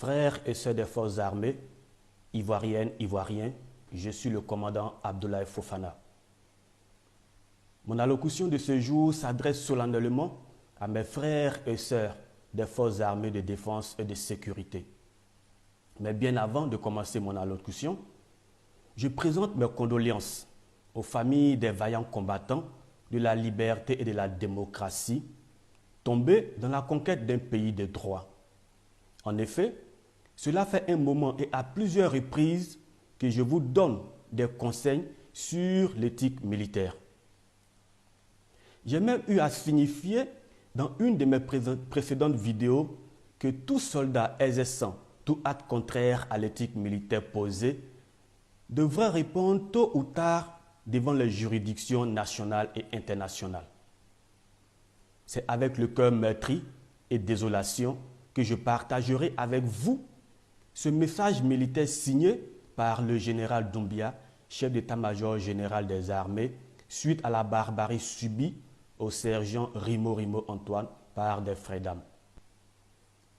Frères et sœurs des forces armées, ivoiriennes, ivoiriens, je suis le commandant Abdoulaye Fofana. Mon allocution de ce jour s'adresse solennellement à mes frères et sœurs des forces armées de défense et de sécurité. Mais bien avant de commencer mon allocution, je présente mes condoléances aux familles des vaillants combattants de la liberté et de la démocratie tombés dans la conquête d'un pays de droit. En effet, cela fait un moment et à plusieurs reprises que je vous donne des conseils sur l'éthique militaire. J'ai même eu à signifier dans une de mes précédentes vidéos que tout soldat exerçant tout acte contraire à l'éthique militaire posée devra répondre tôt ou tard devant les juridictions nationales et internationales. C'est avec le cœur meurtri et désolation que je partagerai avec vous ce message militaire signé par le général Doumbia, chef d'état-major général des armées, suite à la barbarie subie au sergent Rimo Antoine par des frères d'armes.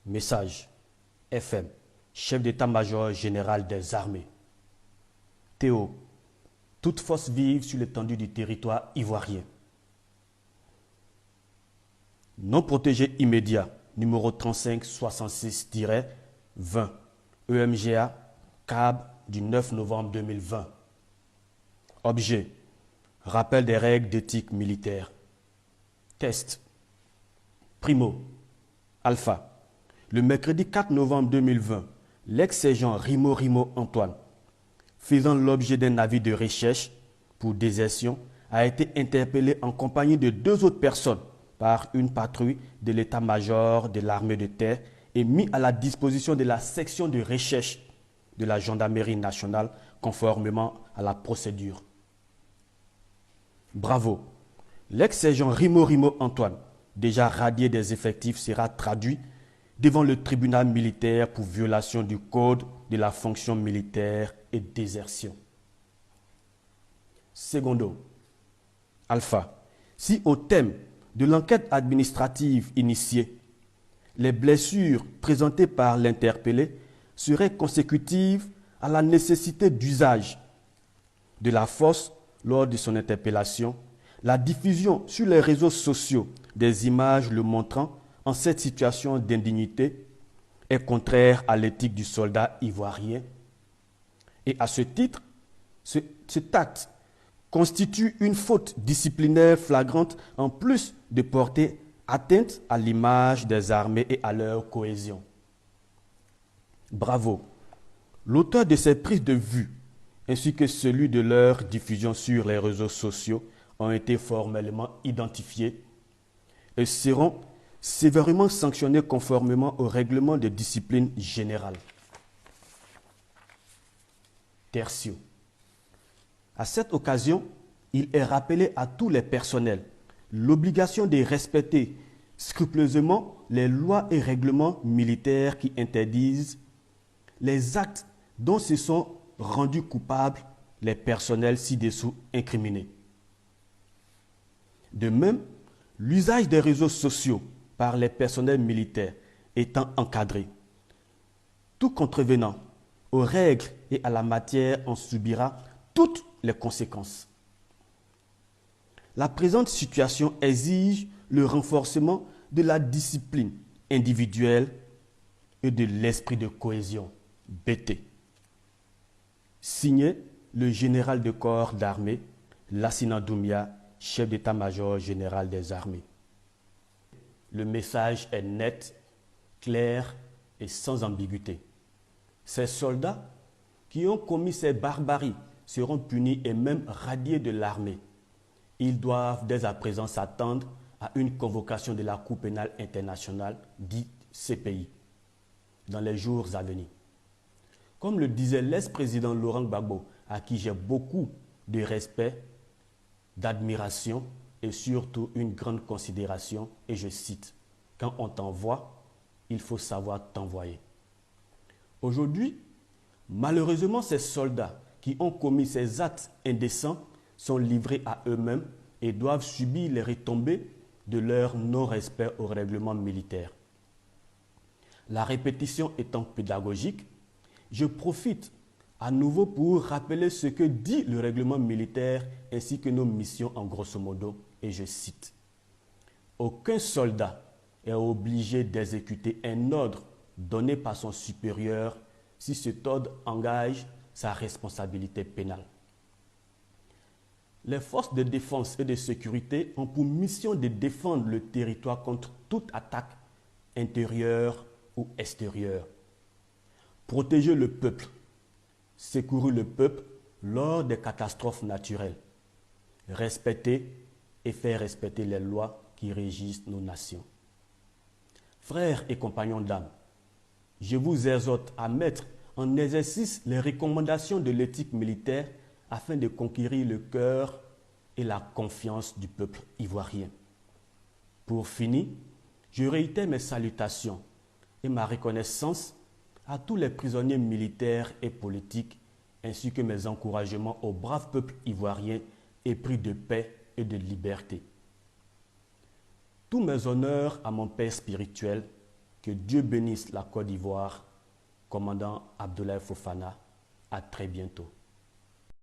Message FM, chef d'état-major général des armées. Théo, toute force vive sur l'étendue du territoire ivoirien. Non protégé immédiat, numéro 3566-20, EMGA, CAB du 9 novembre 2020. Objet, rappel des règles d'éthique militaire. Test. Primo, Alpha. Le mercredi 4 novembre 2020, l'ex-sergent Rimo Antoine, faisant l'objet d'un avis de recherche pour désertion, a été interpellé en compagnie de 2 autres personnes par une patrouille de l'état-major de l'armée de terre et mis à la disposition de la section de recherche de la gendarmerie nationale conformément à la procédure. Bravo! L'ex-sergent Rimo Antoine, déjà radié des effectifs, sera traduit devant le tribunal militaire pour violation du code de la fonction militaire et désertion. Secondo, Alpha, si au thème de l'enquête administrative initiée, les blessures présentées par l'interpellé seraient consécutives à la nécessité d'usage de la force lors de son interpellation, la diffusion sur les réseaux sociaux des images le montrant en cette situation d'indignité est contraire à l'éthique du soldat ivoirien. Et à ce titre, cet acte constitue une faute disciplinaire flagrante en plus de porter atteinte à l'image des armées et à leur cohésion. Bravo! L'auteur de ces prises de vue ainsi que celui de leur diffusion sur les réseaux sociaux ont été formellement identifiés et seront sévèrement sanctionnés conformément au règlement de discipline générale. Tertio. À cette occasion, il est rappelé à tous les personnels l'obligation de respecter scrupuleusement les lois et règlements militaires qui interdisent les actes dont se sont rendus coupables les personnels ci-dessous incriminés. De même, l'usage des réseaux sociaux par les personnels militaires étant encadré, tout contrevenant aux règles et à la matière en subira toutes les conséquences. La présente situation exige le renforcement de la discipline individuelle et de l'esprit de cohésion, BT. Signé le général de corps d'armée, Lassina Doumbia, chef d'état-major général des armées. Le message est net, clair et sans ambiguïté. Ces soldats qui ont commis ces barbaries seront punis et même radiés de l'armée. Ils doivent dès à présent s'attendre à une convocation de la Cour pénale internationale, dite CPI, dans les jours à venir. Comme le disait l'ex-président Laurent Gbagbo, à qui j'ai beaucoup de respect, d'admiration et surtout une grande considération, et je cite, « Quand on t'envoie, il faut savoir t'envoyer ». Aujourd'hui, malheureusement, ces soldats qui ont commis ces actes indécents sont livrés à eux-mêmes et doivent subir les retombées de leur non-respect au règlement militaire. La répétition étant pédagogique, je profite à nouveau pour rappeler ce que dit le règlement militaire ainsi que nos missions en grosso modo, et je cite: « Aucun soldat est obligé d'exécuter un ordre donné par son supérieur si cet ordre engage sa responsabilité pénale. » Les forces de défense et de sécurité ont pour mission de défendre le territoire contre toute attaque intérieure ou extérieure, protéger le peuple, secourir le peuple lors des catastrophes naturelles, respecter et faire respecter les lois qui régissent nos nations. Frères et compagnons d'âme, je vous exhorte à mettre en exercice les recommandations de l'éthique militaire afin de conquérir le cœur et la confiance du peuple ivoirien. Pour finir, je réitère mes salutations et ma reconnaissance à tous les prisonniers militaires et politiques, ainsi que mes encouragements au brave peuple ivoirien épris de paix et de liberté. Tous mes honneurs à mon père spirituel, que Dieu bénisse la Côte d'Ivoire, commandant Abdoulaye Fofana. À très bientôt.